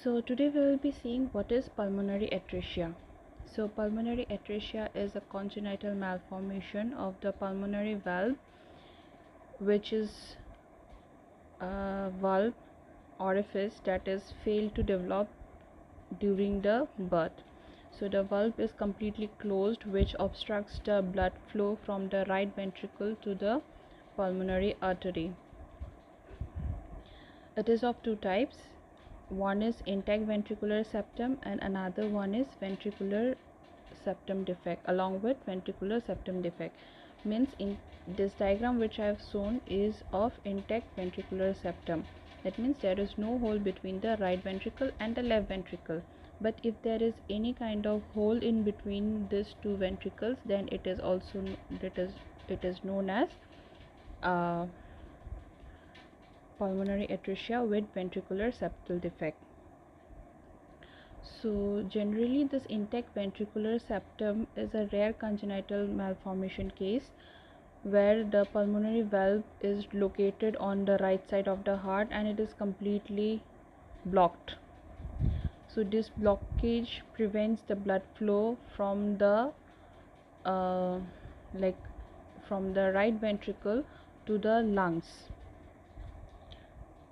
So today we will be seeing what is pulmonary atresia. So pulmonary atresia is a congenital malformation of the pulmonary valve, which is a valve orifice that is failed to develop during the birth. So the valve is completely closed, which obstructs the blood flow from the right ventricle to the pulmonary artery. It is of two types. One is intact ventricular septum and another one is ventricular septum defect. Along with ventricular septum defect means in this diagram which I have shown is of intact ventricular septum. That means there is no hole between the right ventricle and the left ventricle. But if there is any kind of hole in between these two ventricles, then it is also known as pulmonary atresia with ventricular septal defect. So generally this intact ventricular septum is a rare congenital malformation case where the pulmonary valve is located on the right side of the heart and it is completely blocked. So this blockage prevents the blood flow from the from the right ventricle to the lungs.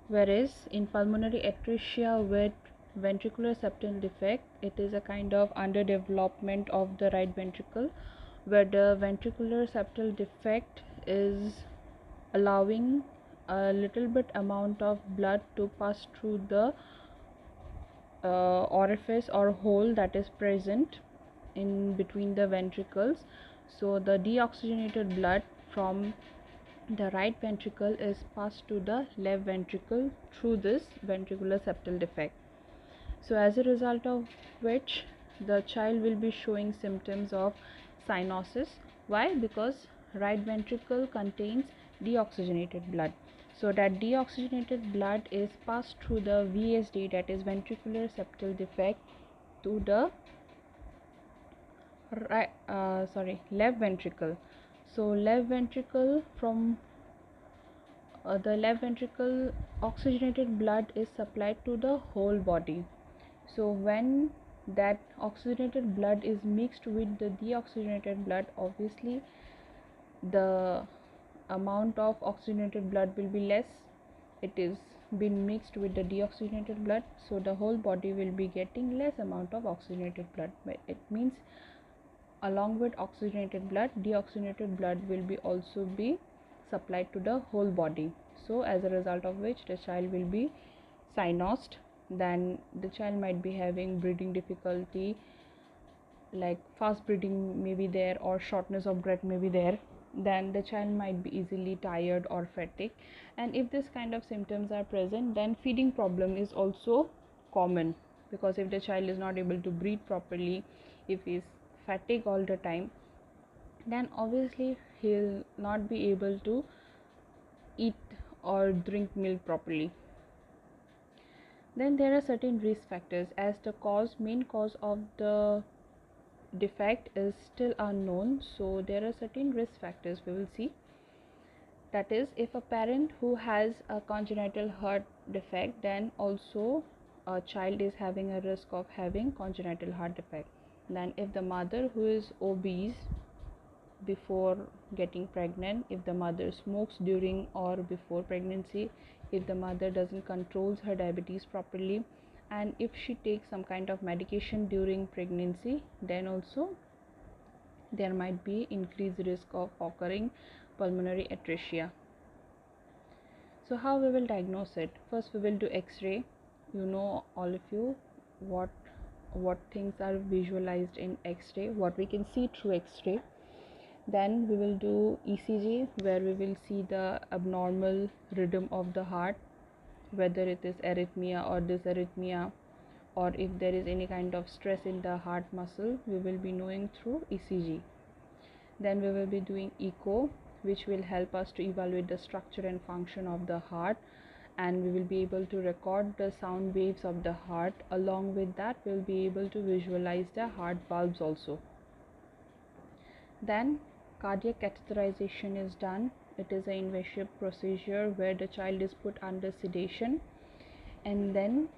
Whereas in pulmonary atresia with ventricular septal defect, it is a kind of underdevelopment of the right ventricle, where the ventricular septal defect is allowing a little bit amount of blood to pass through the orifice or hole that is present in between the ventricles. So the deoxygenated blood from the right ventricle is passed to the left ventricle through this ventricular septal defect. So as a result of which the child will be showing symptoms of cyanosis. Why? Because right ventricle contains deoxygenated blood. So that deoxygenated blood is passed through the VSD, that is ventricular septal defect, to the left ventricle. So left ventricle, from the left ventricle, oxygenated blood is supplied to the whole body. So when that oxygenated blood is mixed with the deoxygenated blood, obviously the amount of oxygenated blood will be less. It is been mixed with the deoxygenated blood, so the whole body will be getting less amount of oxygenated blood. But it means along with oxygenated blood, deoxygenated blood will be also be supplied to the whole body. So as a result of which the child will be cyanosed. Then the child might be having breathing difficulty, like fast breathing may be there, or shortness of breath may be there. Then the child might be easily tired or fatigued, and if this kind of symptoms are present, then feeding problem is also common, because if the child is not able to breathe properly, if he is fatigued all the time, then obviously he'll not be able to eat or drink milk properly. Then there are certain risk factors, as the main cause of the defect is still unknown. So there are certain risk factors we will see. That is, if a parent who has a congenital heart defect, then also a child is having a risk of having congenital heart defect. Then if the mother who is obese before getting pregnant, if the mother smokes during or before pregnancy, if the mother doesn't control her diabetes properly, and if she takes some kind of medication during pregnancy, then also there might be increased risk of occurring pulmonary atresia. So how we will diagnose it? First we will do x-ray. You know, all of you, what things are visualized in x-ray, what we can see through x-ray. Then we will do ECG, where we will see the abnormal rhythm of the heart, whether it is arrhythmia or dysarrhythmia, or if there is any kind of stress in the heart muscle, we will be knowing through ECG. Then we will be doing echo, which will help us to evaluate the structure and function of the heart, and we will be able to record the sound waves of the heart. Along with that, we will be able to visualize the heart valves also. Then cardiac catheterization is done. It is an invasive procedure where the child is put under sedation, and then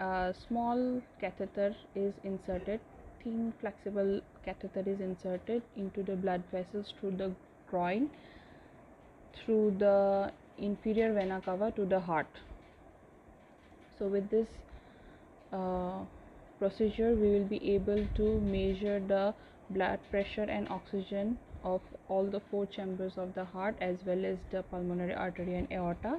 a small catheter is inserted, thin flexible catheter is inserted into the blood vessels through the groin, through the inferior vena cava to the heart. So with this uh, procedure we will be able to measure the blood pressure and oxygen of all the four chambers of the heart as well as the pulmonary artery and aorta.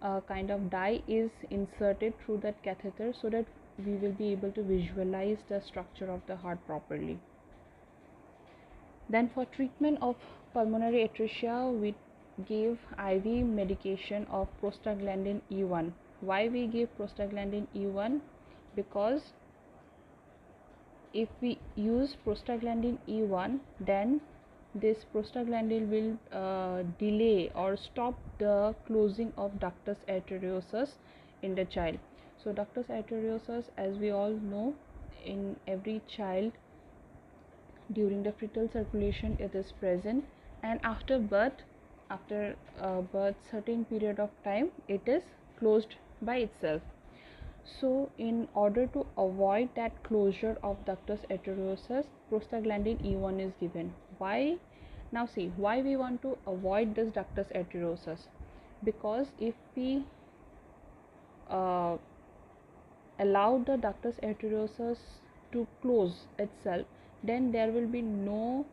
A kind of dye is inserted through that catheter so that we will be able to visualize the structure of the heart properly. Then for treatment of pulmonary atresia, we gave IV medication of prostaglandin E1. Why we give prostaglandin E1? Because if we use prostaglandin E1, then this prostaglandin will delay or stop the closing of ductus arteriosus in the child. So ductus arteriosus, as we all know, in every child during the fetal circulation it is present, and after birth, certain period of time it is closed by itself. So in order to avoid that closure of ductus arteriosus, prostaglandin E1 is given. Why? Now see, why we want to avoid this ductus arteriosus? Because if we allow the ductus arteriosus to close itself, then there will be no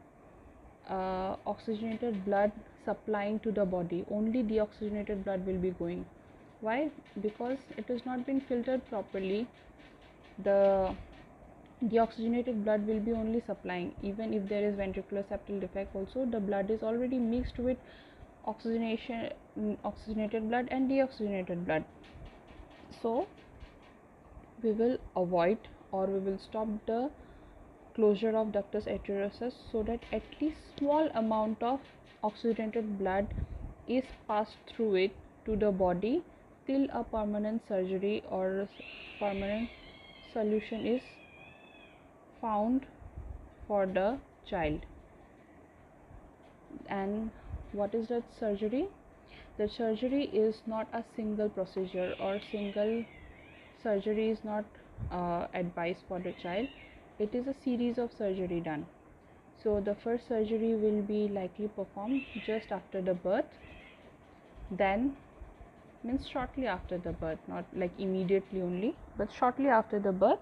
oxygenated blood supplying to the body. Only deoxygenated blood will be going. Why? Because it has not been filtered properly. The deoxygenated blood will be only supplying. Even if there is ventricular septal defect also, the blood is already mixed with oxygenated blood and deoxygenated blood. So we will avoid, or we will stop the closure of ductus arteriosus so that at least small amount of oxygenated blood is passed through it to the body till a permanent surgery or permanent solution is found for the child. And what is that surgery? The surgery is not a single procedure, or single surgery is not advised for the child. It is a series of surgery done. So the first surgery will be likely performed just after the birth, then means shortly after the birth, not like immediately only, but shortly after the birth.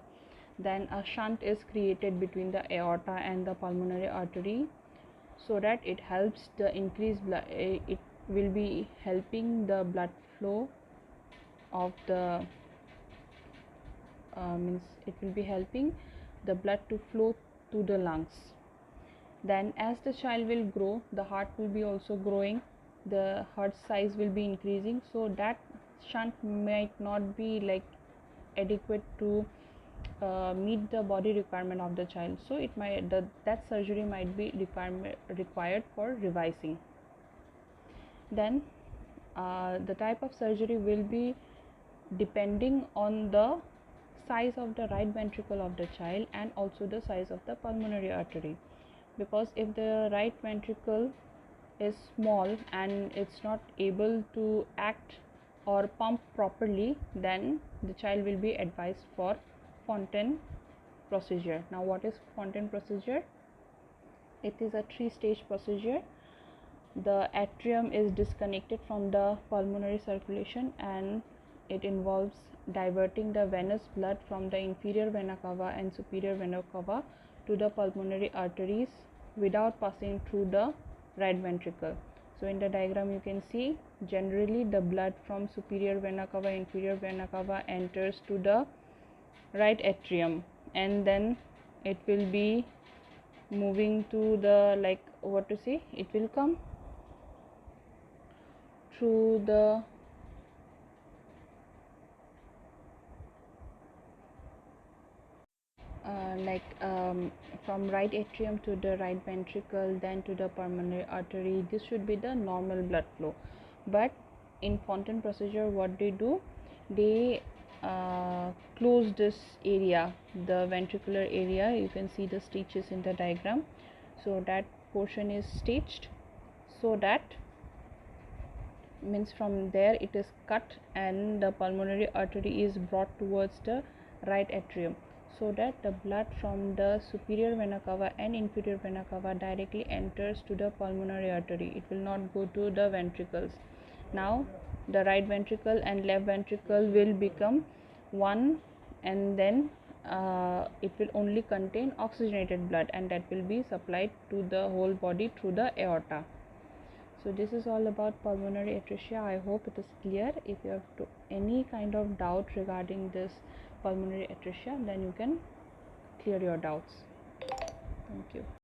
Then a shunt is created between the aorta and the pulmonary artery so that it helps the increased blood, it will be helping the blood flow of the means it will be helping the blood to flow to the lungs. Then as the child will grow, the heart will be also growing, the heart size will be increasing, so that shunt might not be like adequate to meet the body requirement of the child, so it might that surgery might be required for revising. Then the type of surgery will be depending on the size of the right ventricle of the child and also the size of the pulmonary artery, because if the right ventricle is small and it's not able to act or pump properly, then the child will be advised for Fontan procedure. Now what is Fontan procedure? It is a 3-stage procedure. The atrium is disconnected from the pulmonary circulation and it involves diverting the venous blood from the inferior vena cava and superior vena cava to the pulmonary arteries without passing through the right ventricle. So in the diagram you can see, generally the blood from superior vena cava, inferior vena cava enters to the right atrium, and then it will be moving to the, like what to say, it will come through the from right atrium to the right ventricle, then to the pulmonary artery. This should be the normal blood flow. But in Fontan procedure, what they do, they close this area, the ventricular area. You can see the stitches in the diagram. So that portion is stitched so that means from there it is cut and the pulmonary artery is brought towards the right atrium, so that the blood from the superior vena cava and inferior vena cava directly enters to the pulmonary artery. It will not go to the ventricles. Now the right ventricle and left ventricle will become one, and then it will only contain oxygenated blood, and that will be supplied to the whole body through the aorta. So this is all about pulmonary atresia. I hope it is clear. If you have any kind of doubt regarding this pulmonary atresia, then you can clear your doubts. Thank you.